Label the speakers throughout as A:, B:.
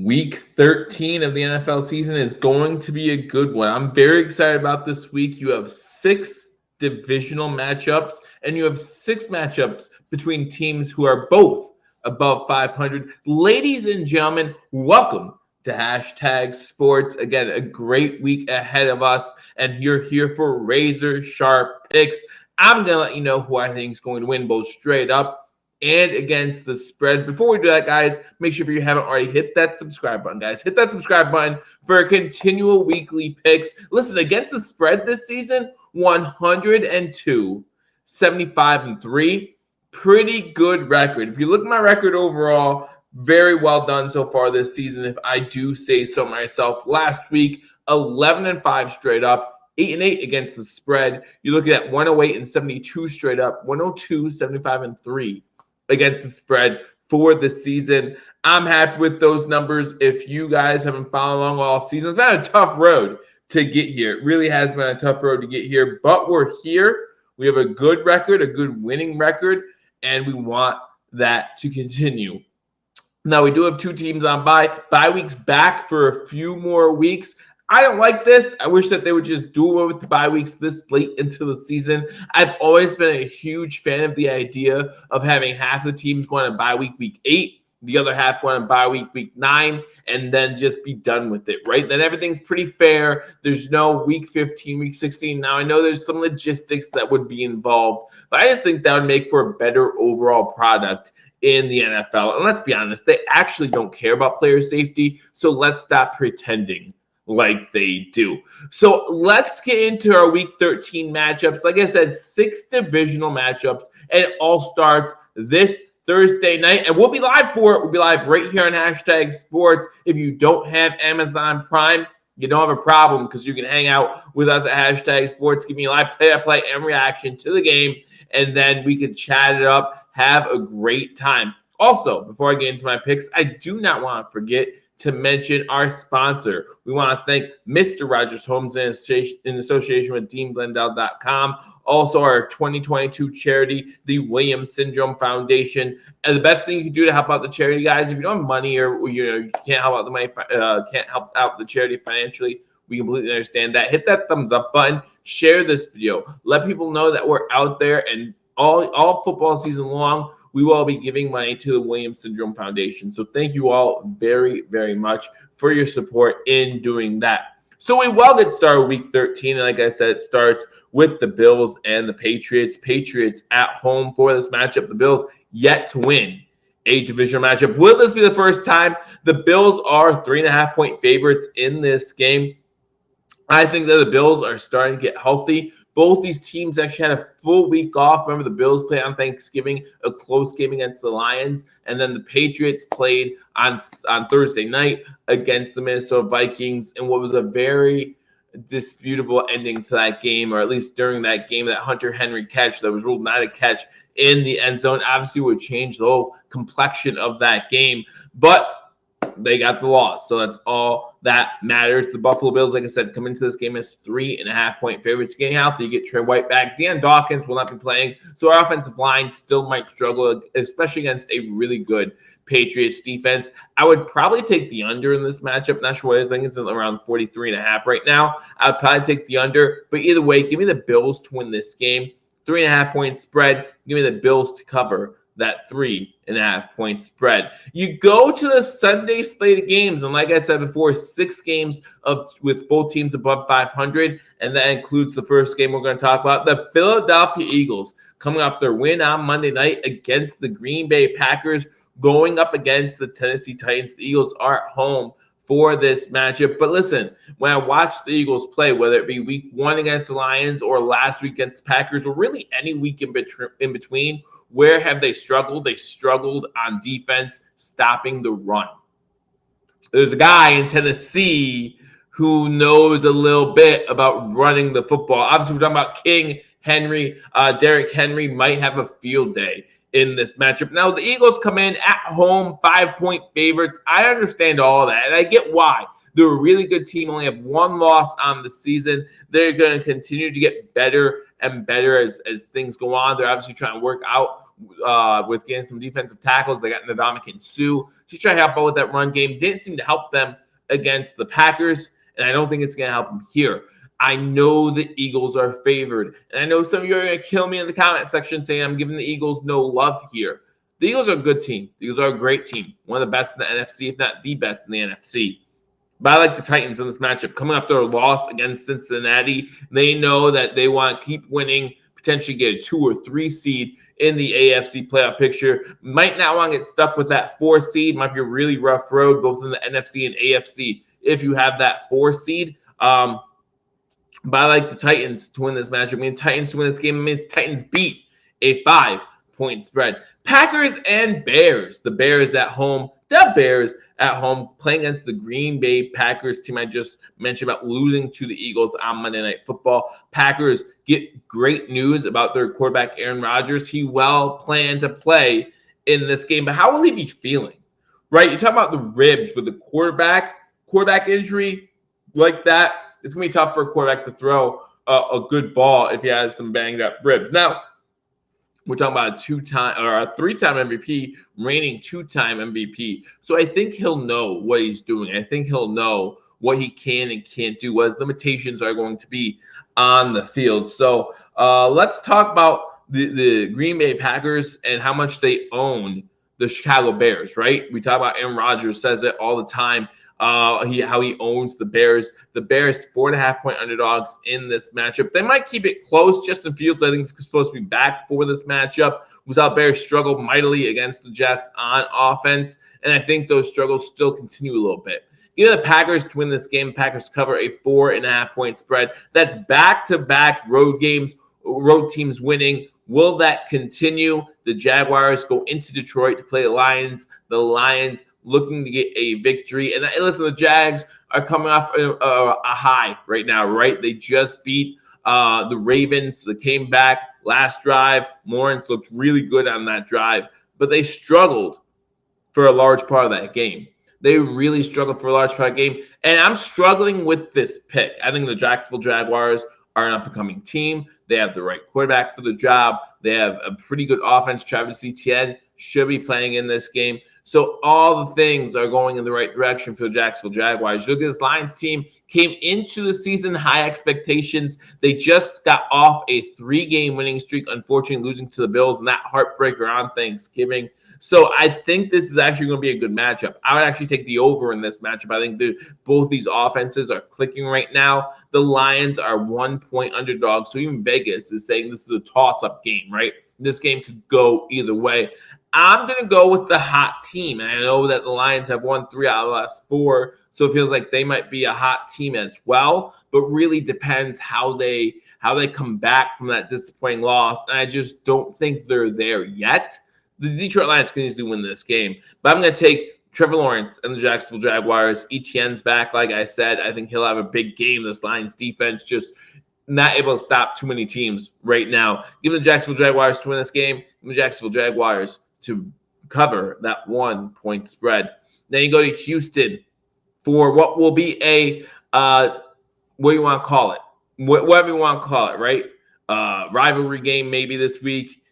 A: Week 13 of the NFL season is going to be a good one. I'm very excited about this week. You have 6 divisional matchups, and you have 6 matchups between teams who are both above 500. Ladies and gentlemen, welcome to Hashtag Sports. Again, a great week ahead of us, and you're here for razor sharp picks. I'm going to let you know who I think is going to win both straight up and against the spread. Before we do that, guys, make sure if you haven't already, hit that subscribe button, guys. Hit that subscribe button for continual weekly picks. Listen, against the spread this season, 102, 75-3. Pretty good record. If you look at my record overall, very well done so far this season, if I do say so myself. Last week, 11-5 straight up. 8-8 against the spread. You're looking at 108-72 straight up, 102, 75-3 against the spread for the season. I'm happy with those numbers. If you guys haven't followed along all season, it's been a tough road to get here. It really has been a tough road to get here, but we're here. We have a good record, a good winning record, and we want that to continue. Now, we do have 2 teams on bye weeks back for a few more weeks. I don't like this. I wish that they would just do away with the bye weeks this late into the season. I've always been a huge fan of the idea of having half the teams going on bye week 8, the other half going on bye week 9, and then just be done with it, right? Then everything's pretty fair. There's no week 15, week 16. Now, I know there's some logistics that would be involved, but I just think that would make for a better overall product in the NFL. And let's be honest, they actually don't care about player safety, so let's stop pretending like they do. So let's get into our week 13 matchups. Like I said, 6 divisional matchups, and it all starts this Thursday night, and we'll be live for it. We'll be live right here on Hashtag Sports. If you don't have Amazon Prime, you don't have a problem, because you can hang out with us at Hashtag Sports, give me a live play-by-play and reaction to the game, and then we can chat it up, have a great time. Also, before I get into my picks, I do not want to forget to mention our sponsor. We want to thank Mr. Rogers Homes in association with DeanBlendell.com. Also, our 2022 charity, the Williams Syndrome Foundation. And the best thing you can do to help out the charity, guys, if you don't have money or you can't help out the money, can't help out the charity financially, we completely understand that. Hit that thumbs up button. Share this video. Let people know that we're out there, and all football season long, we will be giving money to the Williams Syndrome Foundation. So thank you all very, very much for your support in doing that. So we will get started week 13. And like I said, it starts with the Bills and the Patriots. Patriots at home for this matchup. The Bills yet to win a divisional matchup. Will this be the first time? The Bills are 3.5-point favorites in this game. I think that the Bills are starting to get healthy. Both these teams actually had a full week off. Remember, the Bills played on Thanksgiving, a close game against the Lions. And then the Patriots played on Thursday night against the Minnesota Vikings in what was a very disputable ending to that game, or at least during that game, that Hunter Henry catch that was ruled not a catch in the end zone obviously would change the whole complexion of that game. But they got the loss, so that's all that matters. The Buffalo Bills, like I said, come into this game as 3.5-point favorites. Getting healthy, you get Trey White back. Deion Dawkins will not be playing, so our offensive line still might struggle, especially against a really good Patriots defense. I would probably take the under in this matchup. Not sure what it is. I think it's around 43.5 right now. I would probably take the under, but either way, give me the Bills to win this game. 3.5-point spread. Give me the Bills to cover that 3.5-point spread. You go to the Sunday slate of games, and like I said before, 6 games with both teams above 500, and that includes the first game we're going to talk about. The Philadelphia Eagles coming off their win on Monday night against the Green Bay Packers, going up against the Tennessee Titans. The Eagles are at home for this matchup. But listen, when I watch the Eagles play, whether it be week 1 against the Lions or last week against the Packers, or really any week in between, where have they struggled? They struggled on defense, stopping the run. There's a guy in Tennessee who knows a little bit about running the football. Obviously, we're talking about King Henry. Derrick Henry might have a field day in this matchup. Now, the Eagles come in at home, 5-point favorites. I understand all of that, and I get why. They're a really good team, only have 1 loss on the season. They're going to continue to get better and better as things go on. They're obviously trying to work out with getting some defensive tackles. They got Ndamukong Suh to try to help out with that run game. Didn't seem to help them against the Packers, and I don't think it's going to help them here. I know the Eagles are favored, and I know some of you are going to kill me in the comment section saying I'm giving the Eagles no love here. The Eagles are a good team. The Eagles are a great team, one of the best in the NFC, if not the best in the NFC. But I like the Titans in this matchup. Coming after a loss against Cincinnati, they know that they want to keep winning, potentially get a 2 or 3 seed in the AFC playoff picture. Might not want to get stuck with that 4 seed. Might be a really rough road, both in the NFC and AFC, if you have that 4 seed. But I like the Titans to win this matchup. I mean, Titans to win this game. It means Titans beat a 5-point spread. Packers and Bears. The Bears at home. The Bears at home playing against the Green Bay Packers team I just mentioned about losing to the Eagles on Monday Night Football. Packers get great news about their quarterback, Aaron Rodgers. He well planned to play in this game, but how will he be feeling? Right? You talk about the ribs with the quarterback injury like that. It's going to be tough for a quarterback to throw a good ball if he has some banged up ribs. Now, we're talking about a 2-time or a 3-time MVP, reigning 2-time MVP. So I think he'll know what he's doing. I think he'll know what he can and can't do, what his limitations are going to be on the field. So let's talk about the Green Bay Packers and how much they own the Chicago Bears, right? We talk about Aaron Rodgers says it all the time. How he owns the Bears. The Bears 4.5-point underdogs in this matchup. They might keep it close. Justin Fields, I think, is supposed to be back for this matchup. We saw Bears struggle mightily against the Jets on offense, and I think those struggles still continue a little bit. Give the Packers to win this game. Packers cover a 4.5-point spread. That's back-to-back road games, road teams winning. Will that continue? The Jaguars go into Detroit to play the Lions. The Lions looking to get a victory. And listen, the Jags are coming off a high right now, right? They just beat the Ravens. They came back last drive. Lawrence looked really good on that drive, but they struggled for a large part of that game. They really struggled for a large part of the game. And I'm struggling with this pick. I think the Jacksonville Jaguars are an up-and-coming team. They have the right quarterback for the job. They have a pretty good offense. Travis Etienne should be playing in this game. So all the things are going in the right direction for the Jacksonville Jaguars. Look at this Lions team. Came into the season high expectations. They just got off a 3-game winning streak, unfortunately losing to the Bills and that heartbreaker on Thanksgiving. So I think this is actually going to be a good matchup. I would actually take the over in this matchup. I think both these offenses are clicking right now. The Lions are 1-point underdogs. So even Vegas is saying this is a toss-up game, right? This game could go either way. I'm going to go with the hot team. And I know that the Lions have won 3 out of the last 4. So it feels like they might be a hot team as well. But really depends how they come back from that disappointing loss. And I just don't think they're there yet. The Detroit Lions can easily win this game. But I'm going to take Trevor Lawrence and the Jacksonville Jaguars. Etienne's back, like I said. I think he'll have a big game. This Lions defense just not able to stop too many teams right now. Give the Jacksonville Jaguars to win this game. Give the Jacksonville Jaguars to cover that 1-point spread. Then you go to Houston for what will be a what do you want to call it? Whatever you want to call it, right? Rivalry game maybe this week.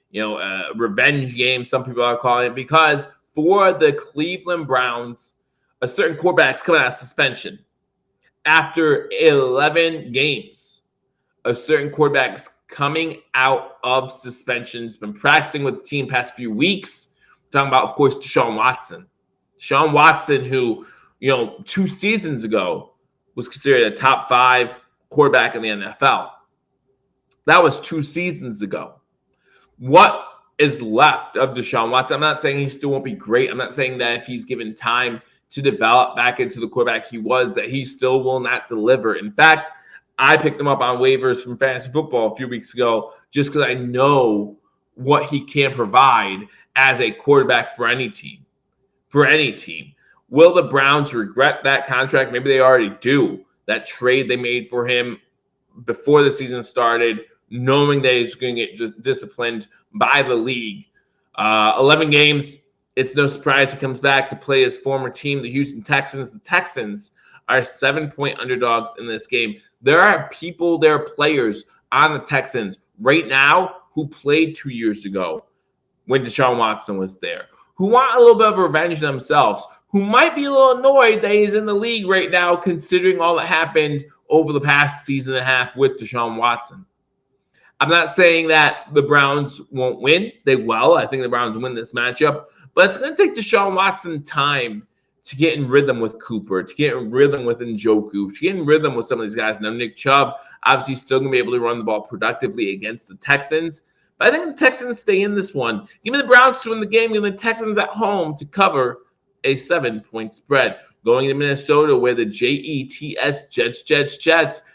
A: Revenge game, some people are calling it, because for the Cleveland Browns, a certain quarterback's coming out of suspension. After 11 games, a certain quarterback's coming out of suspension. He's been practicing with the team past few weeks. I'm talking about, of course, Deshaun Watson. Deshaun Watson, who, 2 seasons ago was considered a top 5 quarterback in the NFL. That was 2 seasons ago. What is left of Deshaun Watson? I'm not saying he still won't be great. I'm not saying that if he's given time to develop back into the quarterback he was, that he still will not deliver. In fact, I picked him up on waivers from fantasy football a few weeks ago just because I know what he can provide as a quarterback for any team. For any team. Will the Browns regret that contract? Maybe they already do. That trade they made for him before the season started, knowing that he's going to get just disciplined by the league. 11 games, it's no surprise he comes back to play his former team, the Houston Texans. The Texans are 7-point underdogs in this game. There are players on the Texans right now who played 2 years ago. when Deshaun Watson was there, who want a little bit of revenge themselves, who might be a little annoyed that he's in the league right now, considering all that happened over the past season and a half with Deshaun Watson. I'm not saying that the Browns won't win. They will. I think the Browns win this matchup. But it's going to take Deshaun Watson time to get in rhythm with Cooper, to get in rhythm with Njoku, to get in rhythm with some of these guys. Now, Nick Chubb, obviously, still going to be able to run the ball productively against the Texans. But I think the Texans stay in this one. Give me the Browns to win the game. Give me the Texans at home to cover a 7-point spread. Going to Minnesota where the Jets,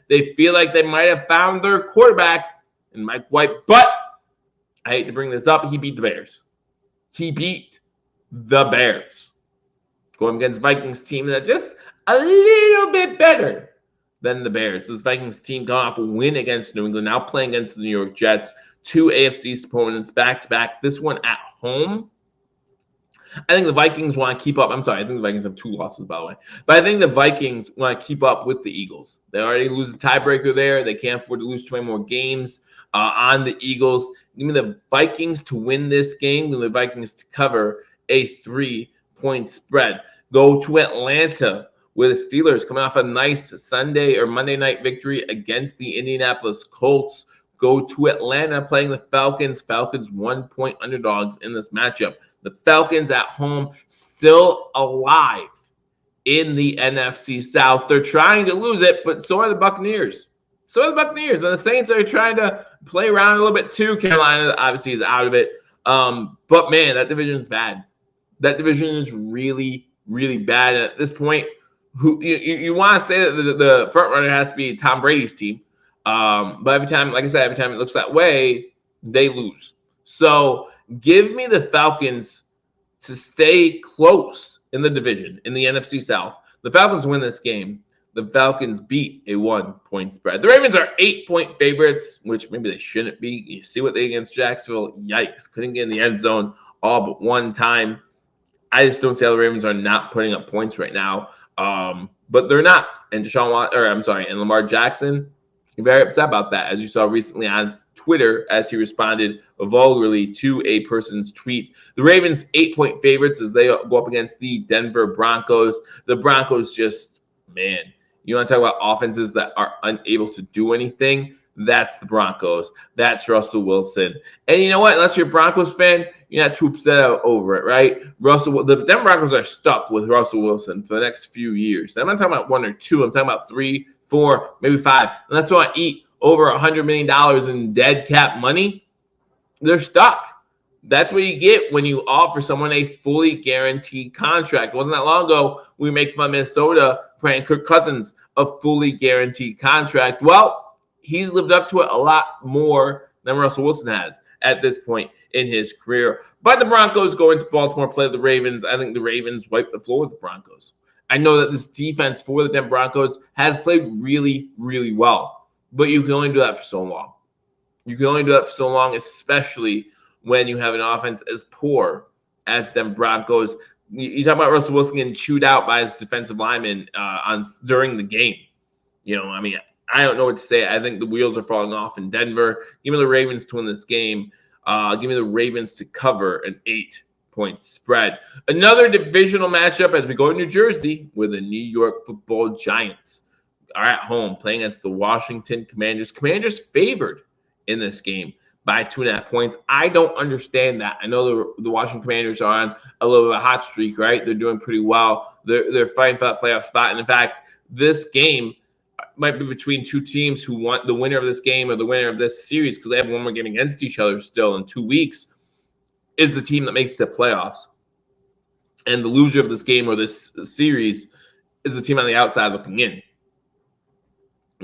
A: they feel like they might have found their quarterback in Mike White. But I hate to bring this up. He beat the Bears. He beat the Bears. Going against Vikings team that's just a little bit better than the Bears. This Vikings team coming off a win against New England, now playing against the New York Jets. 2 AFC opponents back-to-back. This one at home. I think the Vikings want to keep up. I'm sorry, I think the Vikings have 2 losses, by the way. But I think the Vikings want to keep up with the Eagles. They already lose a tiebreaker there. They can't afford to lose 20 more games on the Eagles. Give me the Vikings to win this game. Give me the Vikings to cover a 3-point spread. Go to Atlanta with the Steelers coming off a nice Sunday or Monday night victory against the Indianapolis Colts. Go to Atlanta playing the Falcons. Falcons 1-point underdogs in this matchup. The Falcons at home still alive in the NFC South. They're trying to lose it, but so are the Buccaneers. And the Saints are trying to play around a little bit too. Carolina obviously is out of it. But man, that division is bad. That division is really, really bad. And at this point, you want to say that the front runner has to be Tom Brady's team. But every time, like I said, every time it looks that way, they lose. So give me the Falcons to stay close in the division in the NFC South. The Falcons win this game. The Falcons beat a 1-point spread. The Ravens are 8-point favorites, which maybe they shouldn't be. You see what they did against Jacksonville. Yikes. Couldn't get in the end zone all but one time. I just don't see how the Ravens are not putting up points right now. But they're not. And Lamar Jackson, very upset about that, as you saw recently on Twitter as he responded vulgarly to a person's tweet. The Ravens 8-point favorites as they go up against the Denver Broncos. The Broncos just, man, you want to talk about offenses that are unable to do anything? That's the Broncos. That's Russell Wilson. And you know what? Unless you're a Broncos fan, you're not too upset over it, right? The Denver Broncos are stuck with Russell Wilson for the next few years. I'm not talking about 1 or 2. I'm talking about 3, 4, maybe 5. Unless they want to eat over $100 million in dead cap money, they're stuck. That's what you get when you offer someone a fully guaranteed contract. It wasn't that long ago we make fun of Minnesota for paying Kirk Cousins a fully guaranteed contract. Well, he's lived up to it a lot more than Russell Wilson has at this point in his career. But the Broncos go into Baltimore, play the Ravens. I think the Ravens wipe the floor with the Broncos. I know that this defense for the Denver Broncos has played really, really well. But you can only do that for so long. You can only do that for so long, especially when you have an offense as poor as them Broncos. You talk about Russell Wilson getting chewed out by his defensive lineman during the game. I don't know what to say. I think the wheels are falling off in Denver. Give me the Ravens to win this game. Give me the Ravens to cover an 8-point spread. Another divisional matchup as we go to New Jersey with the New York Football Giants are at home playing against the Washington Commanders. Commanders favored in this game by 2.5 points. I don't understand that. I know the Washington Commanders are on a little bit of a hot streak, right? They're doing pretty well. They're fighting for that playoff spot. And in fact, this game might be between two teams who want the winner of this game or the winner of this series, because they have one more game against each other still in 2 weeks, is the team that makes the playoffs. And the loser of this game or this series is the team on the outside looking in.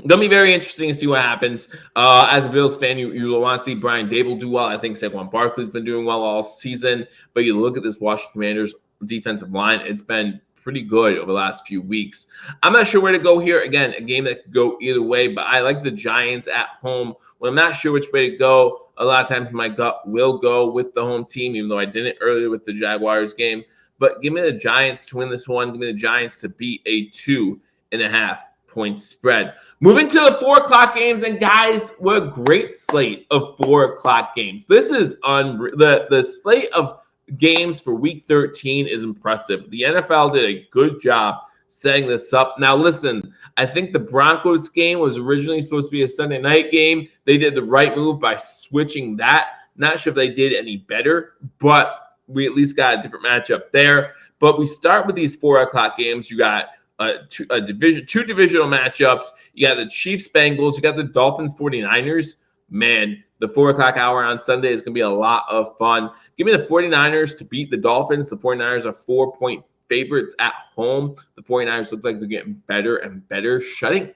A: It'll be very interesting to see what happens. As a Bills fan, you want to see Brian Dable do well. I think Saquon Barkley's been doing well all season. But you look at this Washington Commanders defensive line, it's been pretty good over the last few weeks. I'm not sure where to go here. Again, a game that could go either way, but I like the Giants at home. When I'm not sure which way to go, a lot of times my gut will go with the home team, even though I didn't earlier with the Jaguars game. But give me the Giants to win this one. Give me the Giants to beat a 2.5 point spread. Moving to the 4 o'clock games, and guys, what a great slate of 4 o'clock games. This is the slate of games for week 13 is impressive. The NFL did a good job setting this up. Now, listen, I think the Broncos game was originally supposed to be a Sunday night game. They did the right move by switching that. Not sure if they did any better, but we at least got a different matchup there. But we start with these 4 o'clock games. You got two divisional matchups. You got the Chiefs Bengals. You got the Dolphins 49ers. Man, the 4 o'clock hour on Sunday is going to be a lot of fun. Give me the 49ers to beat the Dolphins. The 49ers are 4-point favorites at home. The 49ers look like they're getting better and better, hoisting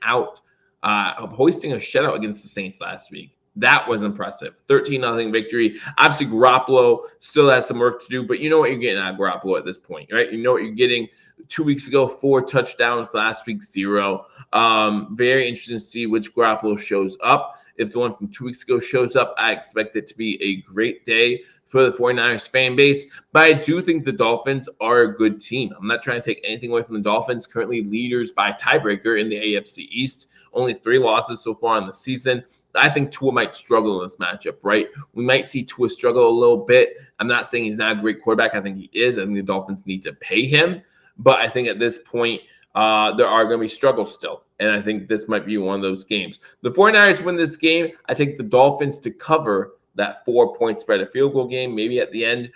A: a shutout against the Saints last week. That was impressive. 13-0 victory. Obviously, Garoppolo still has some work to do, but you know what you're getting out of Garoppolo at this point, right? You know what you're getting. 2 weeks ago, 4 touchdowns. Last week, 0. Very interesting to see which Garoppolo shows up. If the one from 2 weeks ago shows up, I expect it to be a great day for the 49ers fan base. But I do think the Dolphins are a good team. I'm not trying to take anything away from the Dolphins, currently leaders by tiebreaker in the AFC East. Only 3 losses so far in the season. I think Tua might struggle in this matchup, right? We might see Tua struggle a little bit. I'm not saying he's not a great quarterback. I think he is. I think the Dolphins need to pay him. But I think at this point, there are going to be struggles still. And I think this might be one of those games. The 49ers win this game. I take the Dolphins to cover that 4-point spread, a field goal game, maybe at the end.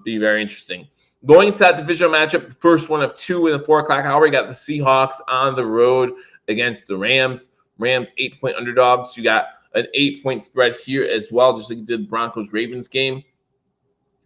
A: Be very interesting. Going into that divisional matchup, first one of 2 in the 4 o'clock hour, we got the Seahawks on the road against the Rams. Rams 8-point underdogs. You got an 8-point spread here as well, just like you did the Broncos-Ravens game.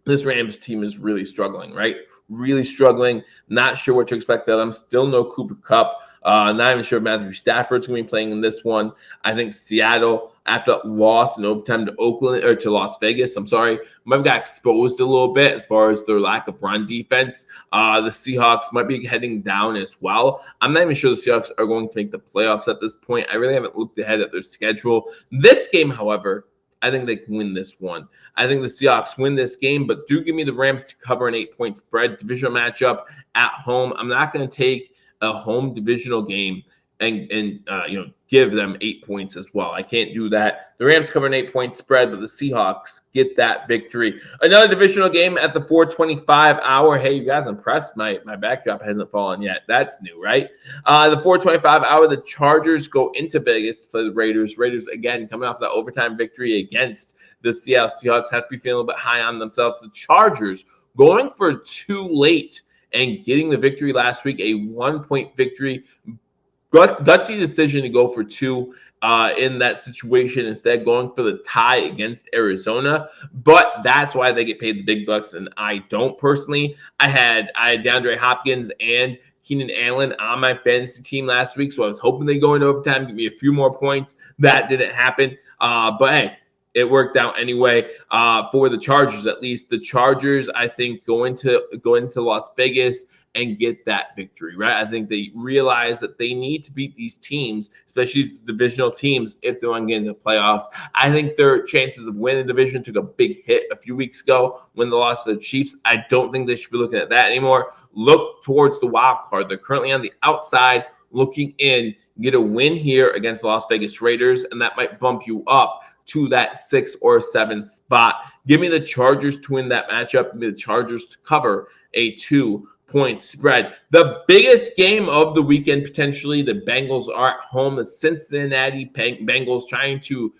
A: This Rams team is really struggling, right? Really struggling. Not sure what to expect of them. Still no Cooper Kupp. Not even sure if Matthew Stafford's going to be playing in this one. I think Seattle, after loss in overtime to Las Vegas, might have got exposed a little bit as far as their lack of run defense. The Seahawks might be heading down as well. I'm not even sure the Seahawks are going to make the playoffs at this point. I really haven't looked ahead at their schedule. This game, however, I think they can win this one. I think the Seahawks win this game, but do give me the Rams to cover an 8-point spread. Divisional matchup at home. I'm not going to take a home divisional game and give them 8 points as well. I can't do that. The Rams cover an 8-point spread, but the Seahawks get that victory. Another divisional game at the 4:25 hour. Hey, you guys impressed? My backdrop hasn't fallen yet. That's new, right? The 4:25 hour, the Chargers go into Vegas for the Raiders. Raiders, again, coming off that overtime victory against the Seattle Seahawks, have to be feeling a bit high on themselves. The Chargers going for 2 late and getting the victory last week, a 1-point victory. Gutsy decision to go for 2 in that situation, instead going for the tie against Arizona. But that's why they get paid the big bucks, and I don't personally. I had DeAndre Hopkins and Keenan Allen on my fantasy team last week, so I was hoping they go into overtime, give me a few more points. That didn't happen. But hey, it worked out anyway for the Chargers. At least the Chargers, I think, go into Las Vegas and get that victory, right? I think they realize that they need to beat these teams, especially these divisional teams, if they want to get into the playoffs. I think their chances of winning the division took a big hit a few weeks ago when they lost to the Chiefs. I don't think they should be looking at that anymore. Look towards the wild card. They're currently on the outside looking in. Get a win here against the Las Vegas Raiders, and that might bump you up to that 6 or 7 spot. Give me the Chargers to win that matchup. Give me the Chargers to cover a 2-point spread. The biggest game of the weekend, potentially, the Bengals are at home. The Cincinnati Bengals trying to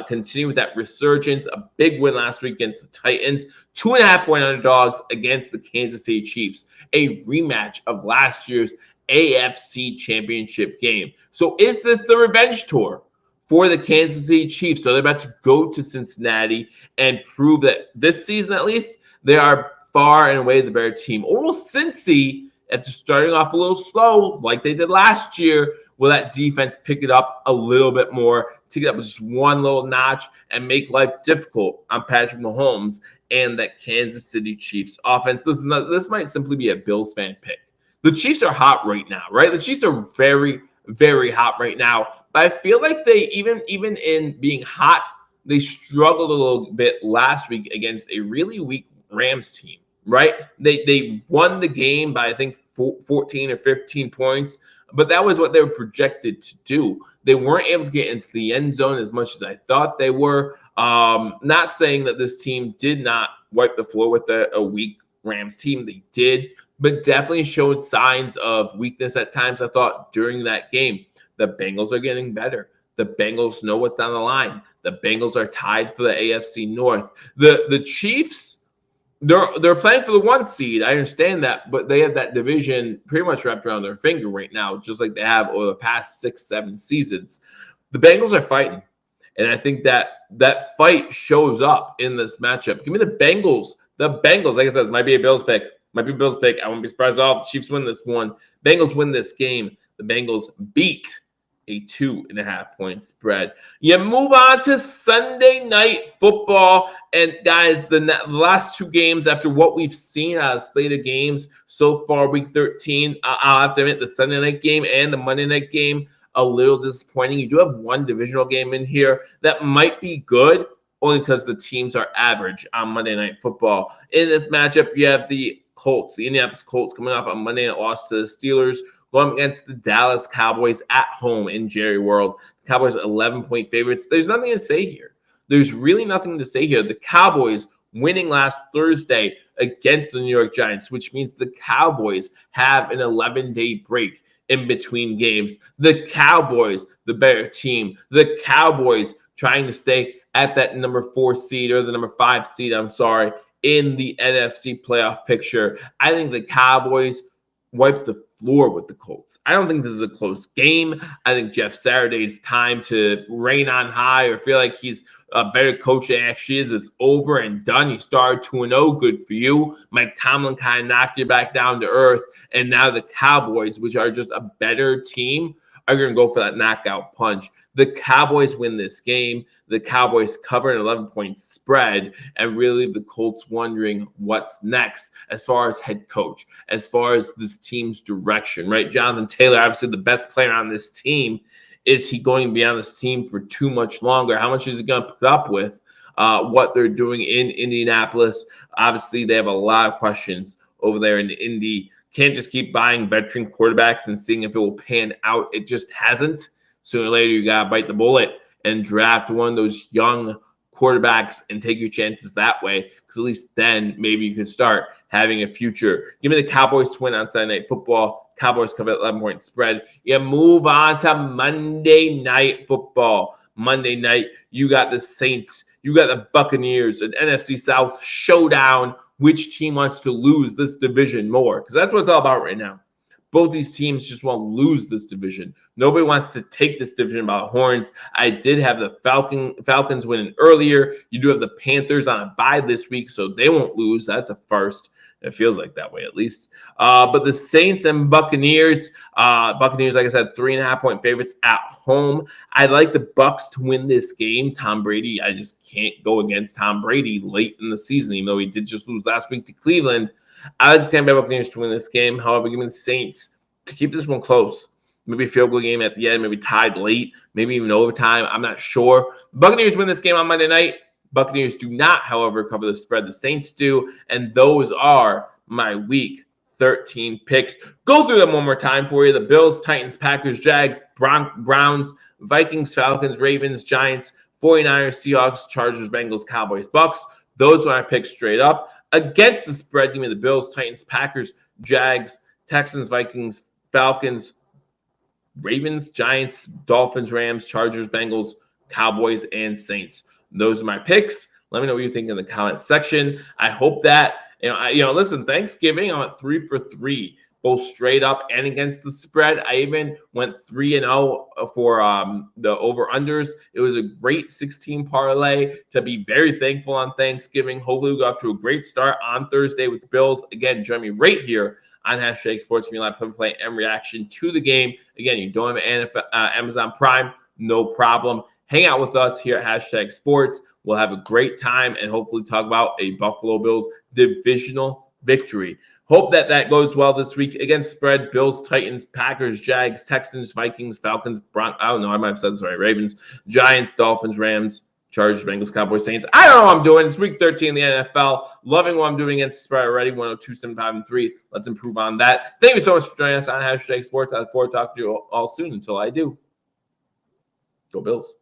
A: continue with that resurgence. A big win last week against the Titans. 2.5-point underdogs against the Kansas City Chiefs. A rematch of last year's AFC Championship game. So is this the revenge tour for the Kansas City Chiefs? So they're about to go to Cincinnati and prove that this season, at least, they are far and away the better team. Or will Cincy, after starting off a little slow like they did last year, will that defense pick it up a little bit more, take it up with just one little notch, and make life difficult on Patrick Mahomes and that Kansas City Chiefs offense? This might simply be a Bills fan pick. The Chiefs are hot right now, right? The Chiefs are very, very hot right now. But I feel like they, even in being hot, they struggled a little bit last week against a really weak Rams team, right? They won the game by, I think, 14 or 15 points. but that was what they were projected to do. They weren't able to get into the end zone as much as I thought they were. Not saying that this team did not wipe the floor with a weak Rams team. They did, but definitely showed signs of weakness at times, I thought, during that game. The Bengals are getting better. The Bengals know what's on the line. The Bengals are tied for the AFC North. The Chiefs, they're playing for the 1 seed. I understand that, but they have that division pretty much wrapped around their finger right now, just like they have over the past 6-7 seasons. The Bengals are fighting, and I think that fight shows up in this matchup. Give me the Bengals. The Bengals, like I said, this might be a Bills pick. I wouldn't be surprised at all if the Chiefs win this one. Bengals win this game. The Bengals beat a 2.5-point spread. You move on to Sunday Night Football. And guys, the last 2 games, after what we've seen out of slate of games so far, week 13, I'll have to admit the Sunday night game and the Monday night game, a little disappointing. You do have one divisional game in here that might be good, only because the teams are average on Monday Night Football. In this matchup, you have the Indianapolis Colts, coming off a Monday night loss to the Steelers, going against the Dallas Cowboys at home in Jerry World. The Cowboys 11-point favorites. There's nothing to say here. There's really nothing to say here. The Cowboys winning last Thursday against the New York Giants, which means the Cowboys have an 11-day break in between games. The Cowboys, the better team. The Cowboys trying to stay at that number 4 seed, or the number 5 seed, in the NFC playoff picture. I think the Cowboys wiped the floor with the Colts. I don't think this is a close game. I think Jeff Saturday's time to reign on high or feel like he's a better coach than actually is over and done. You started 2-0, good for you. Mike Tomlin kind of knocked you back down to earth. And now the Cowboys, which are just a better team, are going to go for that knockout punch. The Cowboys win this game. The Cowboys cover an 11-point spread and really leave the Colts wondering what's next as far as head coach, as far as this team's direction, right? Jonathan Taylor, obviously the best player on this team. Is he going to be on this team for too much longer? How much is he going to put up with what they're doing in Indianapolis? Obviously, they have a lot of questions over there in Indy. Can't just keep buying veteran quarterbacks and seeing if it will pan out. It just hasn't. Sooner or later, you got to bite the bullet and draft one of those young quarterbacks and take your chances that way, because at least then maybe you can start having a future. Give me the Cowboys to win on Sunday Night Football. Cowboys cover 11-point spread. You move on to Monday Night Football. Monday night, you got the Saints. You got the Buccaneers, an NFC South showdown. Which team wants to lose this division more? Because that's what it's all about right now. Both these teams just want to lose this division. Nobody wants to take this division by the horns. I did have the Falcons winning earlier. You do have the Panthers on a bye this week, so they won't lose. That's a first. It feels like that way, at least. But the Saints and Buccaneers, like I said, 3.5-point favorites at home. I like the Bucs to win this game. Tom Brady, I just can't go against Tom Brady late in the season, even though he did just lose last week to Cleveland. I like the Tampa Bay Buccaneers to win this game. However, give me the Saints to keep this one close. Maybe a field goal game at the end, maybe tied late, maybe even overtime. I'm not sure. Buccaneers win this game on Monday night. Buccaneers do not, however, cover the spread. The Saints do, and those are my Week 13 picks. Go through them one more time for you. The Bills, Titans, Packers, Jags, Browns, Vikings, Falcons, Ravens, Giants, 49ers, Seahawks, Chargers, Bengals, Cowboys, Bucks. Those are my picks straight up. Against the spread, give me the Bills, Titans, Packers, Jags, Texans, Vikings, Falcons, Ravens, Giants, Dolphins, Rams, Chargers, Bengals, Cowboys, and Saints. Those are my picks. Let me know what you think in the comment section. I hope that, listen, Thanksgiving, I'm at 3 for 3, both straight up and against the spread. I even went 3-0 for the over-unders. It was a great 16 parlay to be very thankful on Thanksgiving. Hopefully, we go off to a great start on Thursday with the Bills. Again, join me right here on hashtag Sports Media Live play and reaction to the game. Again, you don't have Amazon Prime, no problem. Hang out with us here at hashtag Sports. We'll have a great time and hopefully talk about a Buffalo Bills divisional victory. Hope that goes well this week. Against spread, Bills, Titans, Packers, Jags, Texans, Vikings, Falcons, I don't know, I might have said this right. Ravens, Giants, Dolphins, Rams, Chargers, Bengals, Cowboys, Saints. I don't know what I'm doing. It's week 13 in the NFL. Loving what I'm doing against the spread already. 102, 75, and 3. Let's improve on that. Thank you so much for joining us on Hashtag Sports. I look forward to talking to you all soon. Until I do, go Bills.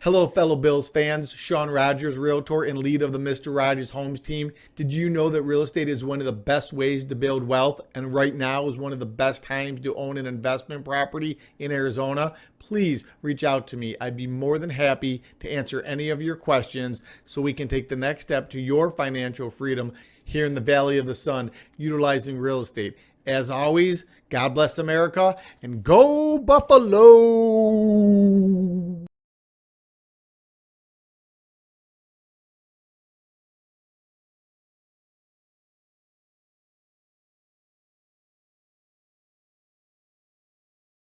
B: Hello, fellow Bills fans. Sean Rogers, Realtor and lead of the Mr. Rogers Homes team. Did you know that real estate is one of the best ways to build wealth, and right now is one of the best times to own an investment property in Arizona? Please reach out to me. I'd be more than happy to answer any of your questions so we can take the next step to your financial freedom here in the Valley of the Sun, utilizing real estate. As always, God bless America and go Buffalo!